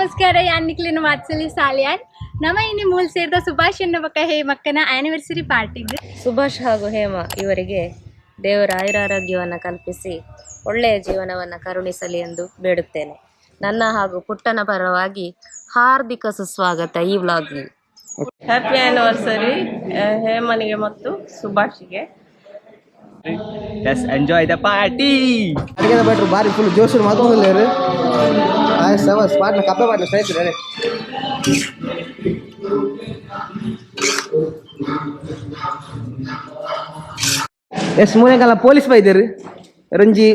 ನಮಸ್ಕಾರ ಯಾನ್ನಿಕ್ಲಿನ ಮಾತ್ಸಲಿ ಸಾಲಿಯಾನ್ ನಮ್ಮ ಇನ್ನು ಮೂಲ ಸೇರಿದ ಸುಭಾಷ್ ಎನ್ನುವ ಹೇಮಕ್ಕನ ಆ್ಯನಿವರ್ಸರಿ ಪಾರ್ಟಿಗೆ ಸುಭಾಷ್ ಹಾಗೂ ಹೇಮ ಇವರಿಗೆ ದೇವರ ಆಯುರಾರೋಗ್ಯವನ್ನು ಕಲ್ಪಿಸಿ ಒಳ್ಳೆಯ ಜೀವನವನ್ನು ಕರುಣಿಸಲಿ ಎಂದು ಬೇಡುತ್ತೇನೆ. ನನ್ನ ಹಾಗೂ ಪುಟ್ಟನ ಪರವಾಗಿ ಹಾರ್ದಿಕ ಸುಸ್ವಾಗತ ಈ ವ್ಲಾಗ್ಗೆ. ಹ್ಯಾಪಿ ಆ್ಯನಿವರ್ಸರಿ ಹೇಮನಿಗೆ ಮತ್ತು ಸುಭಾಷ್ಗೆ. Let's enjoy the party. ಅಡಿಗೆ ಬಟ್ರು ಬಾರಿ ಫುಲ್ ಜೋಶ್ ಮಾತಾಡೋದಿಲ್ಲ ರೀ. ಸ್ಪಾಟ್ನ ಕಪ್ಪೆ ಬಾಟ್ಲ ಸ್ನೇಹಿತರೆ ಎಸ್ ಮೂಲೆಗಾಲ ಪೊಲೀಸ್ ಬೈದೇರಿ ರಂಜಿ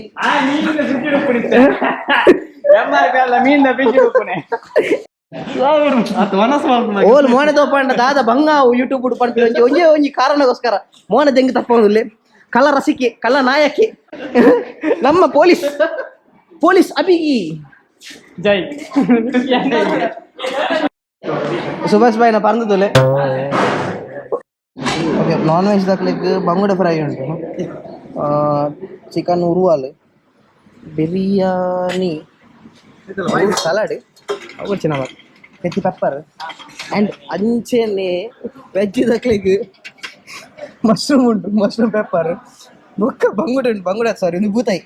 ಓಲ್ ಮೋನೆ ತೋಪಂಡ ದಾದ ಬಂಗ ಯೂಟ್ಯೂಬ್ ಉಡ್ಪಂಡ ಒಂಜಿ ಒಂಜಿ ಕಾರಣಗೋಸ್ಕರ ಮೋನೆ ದೆಂಗಿ ತಪ್ಪೋದಿಲ್ಲ. ಕಳ್ಳ ರಸಿಕೆ ಕಳ್ಳ ನಾಯಕಿ ನಮ್ಮ ಪೊಲೀಸ್ ಅಭಿಗಿ ಜೈ ಸುಭಾಷ್ ಬಾಯ್ನ ಪರಂದದಲ್ಲೇ. ಓಕೆ, ನಾನ್ ವೆಜ್ ದಾಖಲೆಗೆ ಬಂಗುಡೆ ಫ್ರೈ ಉಂಟು, ಚಿಕನ್ ಉರುವಾಲ್, ಬಿರಿಯಾನಿ, ಸಲಾಡ್ ಅವು ಚೆನ್ನಾಗಿ ಕೆತ್ತಿ ಪೆಪ್ಪರ್ ಆ್ಯಂಡ್ ಅಂಚೆನೆ ವೆಜ್ ದಾಖಲೆಗೆ ಮಶ್ರೂಮ್ ಉಂಟು, ಮಶ್ರೂಮ್ ಪೆಪ್ಪರ್ ಬೊಕ್ಕ ಬಂಗುಡೆ ಉಂಟು. ಬಂಗುಡೆ ಸಾರಿ ಒಂದು ಬೂತಾಯಿ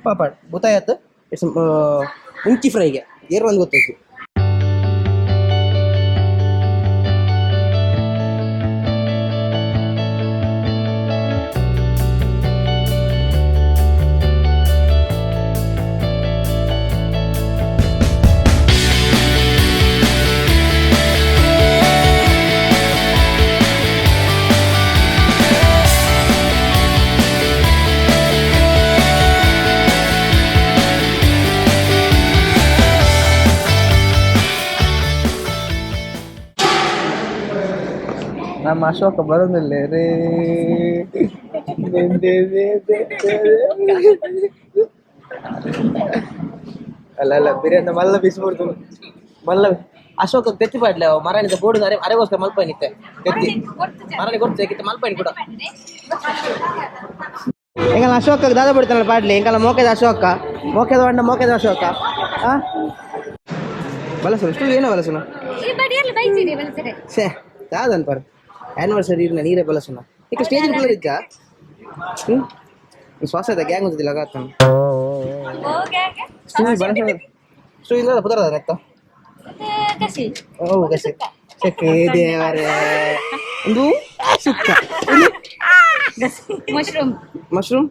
ಪಾಪಾಡ್ ಬೂತಾಯಿ ಆಯ್ತು. ಉಂಚಿ ಫ್ರೈಗೆ ಏರ್ ಒಂದು ಗೊತ್ತಾಯ್ತು. ನಮ್ಮ ಅಶೋಕ ಬರೋದಿಲ್ಲ ರೇ. ಅಲ್ಲ ಬಿರಿಯಾನಿ ಮಲ್ಲ ಬಿಸಿಬಿಡ್ತು ಮಲ್ಲ ಅಶೋಕ ತೆತ್ತಿ ಪಾಡ್ಲೆ ಮರಾಣಿದ ಬೋರ್ಡ್ ಅರೆಗೋಸ್ಕರ ಮಲ್ಪನಿತ್ತೆ ತೆತ್ತಿ ಮರಾಣಿ ಕೊಡ್ತು ಮಲ್ಪನಿ ಕೂಡ ಎಂಗಲ್ಲ ಅಶೋಕ ದಾದ ಬಿಡ್ತಾನಲ್ಲ ಪಾಡ್ಲಿ ಎಂಗಲ್ಲ ಮೋಕೆದ ಅಶೋಕ ಮೋಕೆದ ಬಂಡ ಮೋಕೆದ ಅಶೋಕ ಬಲಸು ಇಷ್ಟು ಏನೋ ಬಲಸುನ ಸೇ ಯಾವ್ದನ್ ಪರ್ ಆ್ಯನಿವರ್ಸರಿ ಇರ್ನ ನೀರೇ ಬಲಸುನ ಈಗ ಸ್ಟೇಜ್ ಕಲರ್ ಇದ್ದ ಶ್ವಾಸ ಇದೆ ಗ್ಯಾಂಗ್ ಹೊಂದಿಲ್ಲ ಆಗಾತಾನ ಸ್ಟೂ ಇಲ್ಲ ಪುದರದ ನೆತ್ತ ಓ ಕಸಿ ಚಕ್ಕೆ ದೇವರೇ ಒಂದು ಸುಕ್ಕ ಮಶ್ರೂಮ್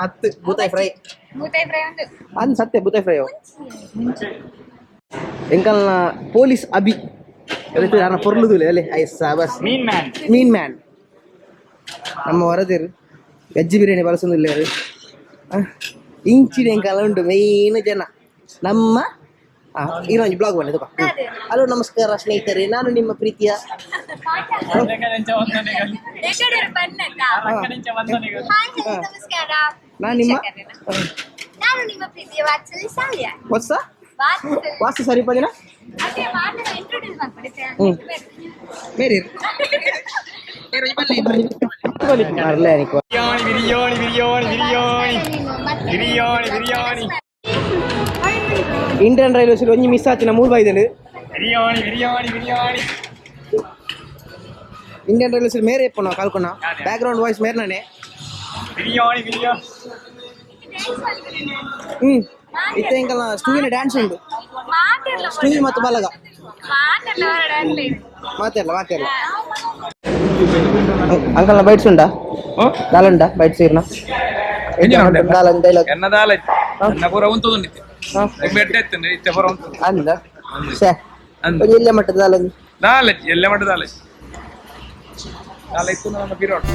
ಹತ್ತು ಬೂತಾಯಿ ಫ್ರೈ ಅದು ಸತ್ಯ ಬೂತಾಯಿ ಫ್ರೈ ಎಂಕಲ್ನ ಪೊಲೀಸ್ ಅಭಿ ಯಾರನ್ನ ಪೊರ್ಲುದಿಲ್ಲ ಅಲ್ಲೇ ಐಸಾ ಬಸ್ ಮೀನ್ ಮ್ಯಾನ್ ನಮ್ಮ ವರದಿರು ವೆಜ್ ಬಿರಿಯಾನಿ ಬಳಸೋದಿಲ್ಲ ಯಾರು ಇಂಚಿನ ಎಂಕಲ್ಲ ಉಂಟು ಮೇನ್ ಜನ ನಮ್ಮ ಇನ್ನೊಂದು ಬ್ಲಾಗ್ ಬನ್ನಿ ತುಪ್ಪ. ಹಲೋ ನಮಸ್ಕಾರ ಸ್ನೇಹಿತರೆ, ನಾನು ನಿಮ್ಮ ಪ್ರೀತಿಯ ಹೊಸ ವಾಸ್ತು ಸರಿ ಪದಿನ ಬೇರೆ ಇಂಡಿಯನ್ ರೈಲ್ವೇಸ್ ಒಂಜಿ ಮಿಸ್ ಆಚಿನ ಮೂರು ಬೈದಳು ಇಂಡಿಯನ್ ರೈಲ್ವೇಸ್ ಮೇರೆ ಇಪ್ಪು ನಾವು ಕಾಲ್ಕೊಣ ಬ್ಯಾಕ್ ಗ್ರೌಂಡ್ ವಾಯ್ಸ್ ಮೇರ್ನೇ ಇತ್ತೆ ಇಂಕಲ್ಲ ಸ್ಟೂವಿನ ಡ್ಯಾನ್ಸ್ ಉಂಟು ಸ್ಟೂವಿ ಮತ್ತು ಬಲಗ ಮಾತಾಡಲ್ಲ ಅಂಕಲ್ನ ಬೈಟ್ಸ್ ಉಂಟಾ ದಾಲುಂಟಾ ಬೈಟ್ಸ್ ಇರ್ನ ಡೈಲಾಗ್ ಅಂದ ಎಲ್ಲ ಮಟ್ಟದ ದಾಲಂಜಿ ಎಲ್ಲ ಮಟ್ಟದ ನಮ್ಮ ಪಿರೋಡ್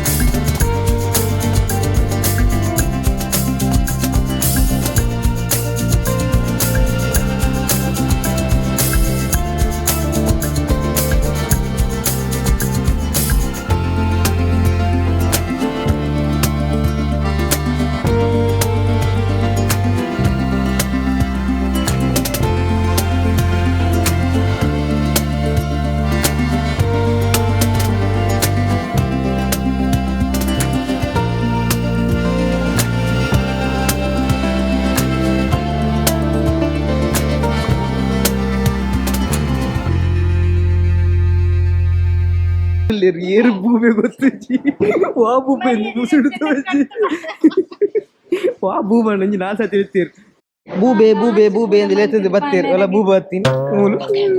ಅಲ್ಲಿ ಏರು ಬೂಬೆ ಗೊತ್ತಜ್ಜಿ ವಾ ಬೂಬೆ ಸುಡುತ್ತಜ್ಜಿ ವಾ ಬೂಬಣ್ಣ ಒಂಜಿ ನಾಲ್ಕು ಸತಿ ಇರ್ತೀರಿ ಬೂಬೆ ಬೂಬೆ ಬೂಬೆ ಅಂತ ಲೇತದೆ ಬತ್ತೀರಿ ಎಲ್ಲ ಬೂಬ ಹತ್ತೀನಿ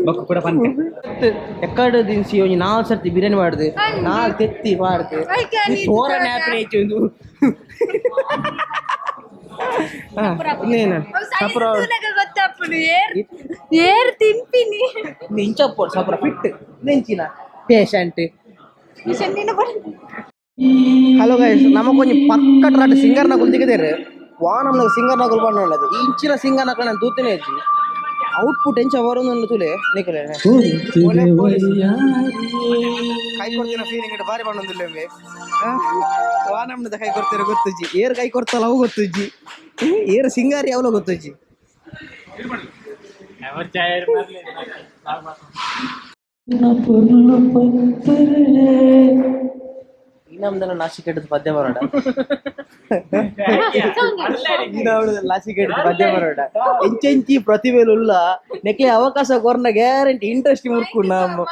ಬಕ್ಕು ಕೂಡ ಬಂತೆ ಎಕ್ಕಡ ದಿನಸಿ ಒಂಜಿ 4 ಸರ್ತಿ ಬಿರಿಯಾನಿ ಮಾಡುದು 4 ತೆತ್ತಿ ಮಾಡುದು ತೋರ ನ್ಯಾಪಿನ ಐತಿ ಒಂದು ಇನ್ನೇನು ಸಪುರ ಏರ್ ತಿಂಪಿನಿ ಇಂಚಪ್ಪೋಡು ಸಪುರ ಫಿಟ್ ನೆಂಚಿನ ಪೇಷಂಟ್ ಹಲೋ ಗೈಸ್ ನಮಗೊಂದು ಪಕ್ಕಟ್ರಾಟ ಸಿಂಗರ್ನ ಗುಲ್ದಿಗದೇರು ವಾನಮ್ನ ಸಿಂಗರ್ನ ಗುಲ್ ಬಂಡದು ಈ ಇಂಚಿನ ಸಿಂಗರ್ನ ನಾನು ತೂತಿನೇ ಹೆಚ್ಚಿ ಔಟ್ಪುಟ್ ಎಂಚ ಬರೋದು ತುಲೆ ನಿಖಲೆ ಕೈ ಕೊಡ್ತೀನ ಫೀಲಿಂಗ್ ಇಟ್ಟು ಬಾರಿ ಬಂದಿಲ್ಲ ವಾನಮ್ನದ ಕೈ ಕೊಡ್ತೀರ ಗೊತ್ತಜ್ಜಿ ಏರ್ ಕೈ ಕೊಡ್ತಲ್ಲ ಅವು ಗೊತ್ತಜ್ಜಿ ಏರ್ ಸಿಂಗಾರಿ ಅವಲ ಗೊತ್ತಜ್ಜಿ ನಮ್ದೆಲ್ಲ ನಾಶಿಕ್ ಹಿಡಿದು ಪದ್ಯ ಬರೋಡ ನಾಶಿಕ್ ಹಿಡಿದು ಪದ್ಯ ಬರೋಡ ಎಂಚೆಂಚಿ ಪ್ರತಿಭೆಲುಲ್ಲ ನೆಕ್ಲೆ ಅವಕಾಶ ಕೊರ್ನ ಗ್ಯಾರಂಟಿ ಇಂಟ್ರೆಸ್ಟ್ ಮುರ್ಕು ನಮ್ಮ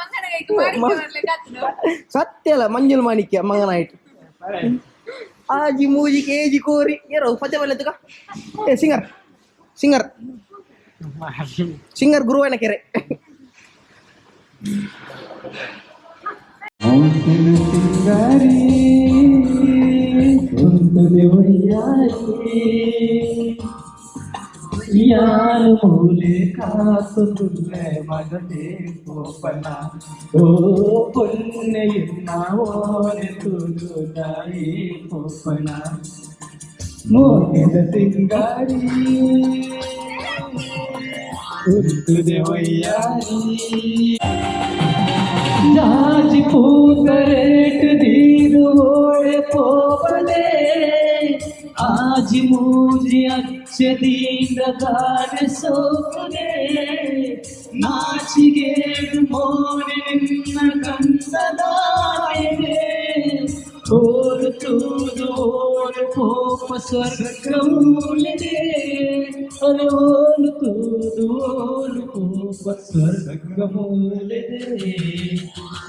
ಸತ್ಯ ಅಲ್ಲ ಮಂಜುಲ್ ಮಾಣಿಕ್ಯ ಮಗನಾಯ್ತು ಆಜಿ ಮೂಜಿ ಕೇಜಿ ಕೋರಿ ಏರೋ ಪದ್ಯ ಬರಲಿದ್ದಕ ಏ ಸಿಂಗರ್ ಸಿಂಗರ್ ಸಿಂಗರ್ ಗುರುವನ ಕೆರೆ ಯಾರ ಮೂಲೆ ಕಾಸುಲೆ ಮಗದೆ ಕೋಪನ ಓ ಪೊನ್ನೆಯನ್ನೋನೆ ತುಳು ತಾಯಿ ಕೋಪನ ಮೋಗಿದ ಸಿಂಗಾರಿ ಉಂಟುದೆ ವಯ್ಯಾರಿ ಜಾಜಿ ಪೂತರೇಟ್ ದೀರು ಓಡೆ ಪೋಪದೆ ಆಜಿ ಮೂಜಿ ಅಚ್ಚದೀಂದ ಗಾನ ಸೋನೆ ನಾಚಿಗೇಡು ಮೋನೆ ನಿನ್ನ ಕಂದದಾಯನೆ ಓರು ತೂದು ಓರು ಪೋಪ ಸ್ವರ್ಗಮೂಲಿದೆ ಅರೆ ಓರು ತೂದು ಓರು ಪೋಪ ಸ್ವರ್ಗಮೂಲಿದೆ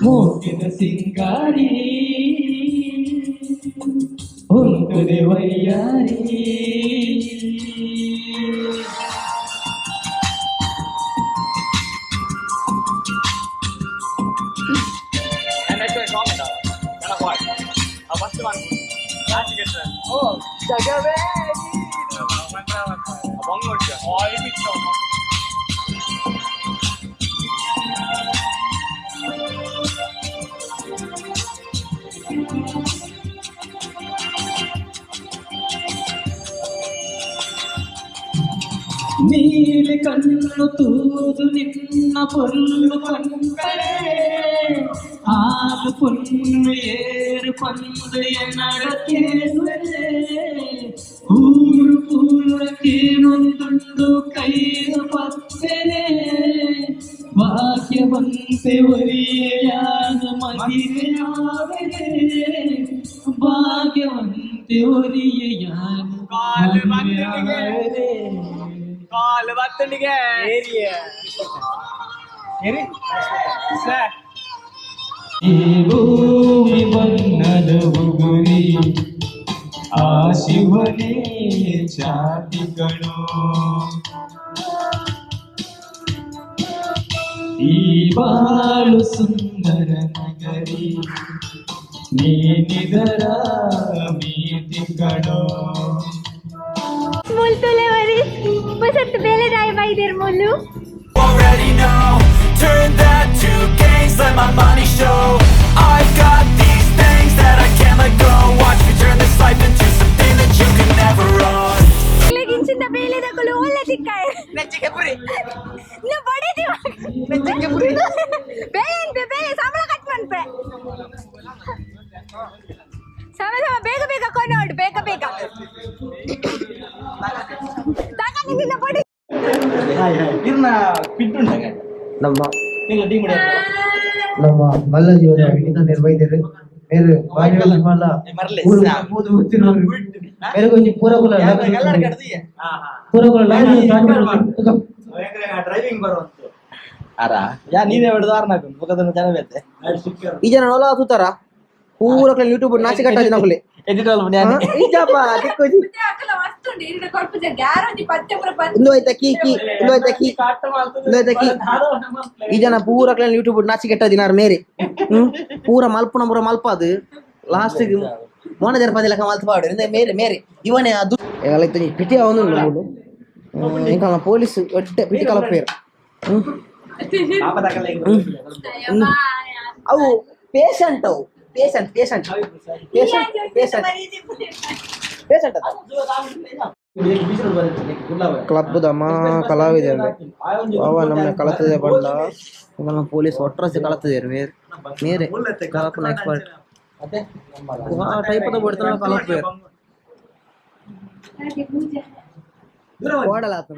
ಮೋಗಿನ ಸಿಂಗಾರಿ ಉಂಟುದೆ ವಯ್ಯಾರಿ ನೀಲಿ ಕಣ್ಣು ತೂದು ನಿನ್ನ ಪೊಲ್ಲು ಕಂಕಳೆ ಹಾಲು ಪೊನ್ನು ಏರು ಪಂದೆಯ ನಡಕೇನುವೆ ಊರು ಪೂರಕ್ಕೇನೊಂದುಂಡು ಕೈಯ ಪತ್ತೆನೆ ಭಾಗ್ಯವಂತೆ ಒರಿಯಾದ ಮಹಿಳೆಯಾದರೆ ಭಾಗ್ಯವಂತೆ ಒರಿಯಾದ ಕಾಲು ಬತ್ತನಿಗೆ ಈ ಭೂಮಿ ಬಣ್ಣದ ಉಗುರಿ ಆ ಶಿವನೇ ಚಾಟಿಗಳು ಈ ಬಾಳು ಸುಂದರ ನಗರಿ ನೀನಿದರ ಮೀಟಿಗಳು ಮುಲ್ತುಲೆ ವರಿ ಬಸತ್ ಬೇಲೆ ರಾಯ ಬೈದಿರ್ ಮುಲ್ಲು already know, turn that to gains, let my money show. I've got these things that I can't let go. Watch me turn this life into something that you can never own. ಗಿಂಚಿಂದ ಬೇಲೆ ದಕಲು ಒಳ್ಳೆ ತಿಕ್ಕಾಯ ನೆಚ್ಚಿಗೆ ಪುರಿ ನ ಬಡಿದಿ ನೆಚ್ಚಿಗೆ ಪುರಿ ಬೇಲೆ ಬೇಲೆ ಸಾಂಬಳ cut ಮನ್ಪೆ ಸಮ ಸಮ ಬೇಗ ಬೇಗ ಕೊನೋಡು ಬೇಗ ಬೇಗ ತಾಕ ನಿನ್ನ ಬಡಿ ಇರ್ನ ಪಿಟ್ಟುಂಡಾಗ ನಮ್ಮ ಇಲ್ಲ ಟೀಮ್ ನಮ್ಮ ಮಲ್ಲ ಜೀವನ ವಿನಿತ ನಿರ್ವಹಿಸಿದ್ರು ಬೇರೆ ಬಾಯಿಗಳ ಮಲ್ಲ ಮೂದು ಗೊತ್ತಿರೋರು ಬೇರೆ ಕೊಂಚ ಪೂರಕುಲ ಪೂರಕುಲ ಡ್ರೈವಿಂಗ್ ಬರುವಂತ ಅರ ಯಾ ನೀನೇ ಹೊಡೆದು ಆರ್ನಾಕು ಮುಖದನ್ನು ಜನ ಬೇತೆ ಈ ಜನ ನೋಲ ತೂತಾರ ಪೂರ ಯೂಟ್ಯೂಬ್ ನಾಚಿ ಕಟ್ಟಾಜಿ ನಕುಲೆ ಇಜಪ್ಪ ದಿಕ್ಕೋಜಿ ಇಂದು ಆಯ್ತಾ ಕಿ ಈ ಜನ ಪೂರ ಯೂಟ್ಯೂಬ್ ನಾಚಿ ಕೆಟ್ಟಾಜಿನಾರ ಮೇರೆ ಪೂರ ಮಲ್ಪುನ ಪೂರ ಮಲ್ಪಾದು ಲಾಸ್ಟ್ ಮೋನ ಜರಪದಿ ಲೆಕ್ಕ ಮಲ್ಪಾಡು ಮೇರೆ ಮೇರೆ ಇವನೇ ಅದು ಪಿಟಿ ಅವನು ఇంకా పోలీసు ఒట్టే పిటి కలపేరు అవు పేషెంట్ అవు patient patient patient patient patient club ದಮ್ಮ ಕಲಾವಿದೆ ಬಾವ ನಮ್ಮನೆ ಕಳತದೆ ಬಂಡ ನಮ್ಮ ಪೊಲೀಸ್ ಒಟ್ರಾಸಿ ಕಳತದೆ ಮೇರೆ ಕಲಪನ ಎಕ್ಸ್ಪರ್ಟ್ ಆ ಟೈಪದ ಬಡ್ತಾನ ಕಲಪೇರು ಓಡಲಾತ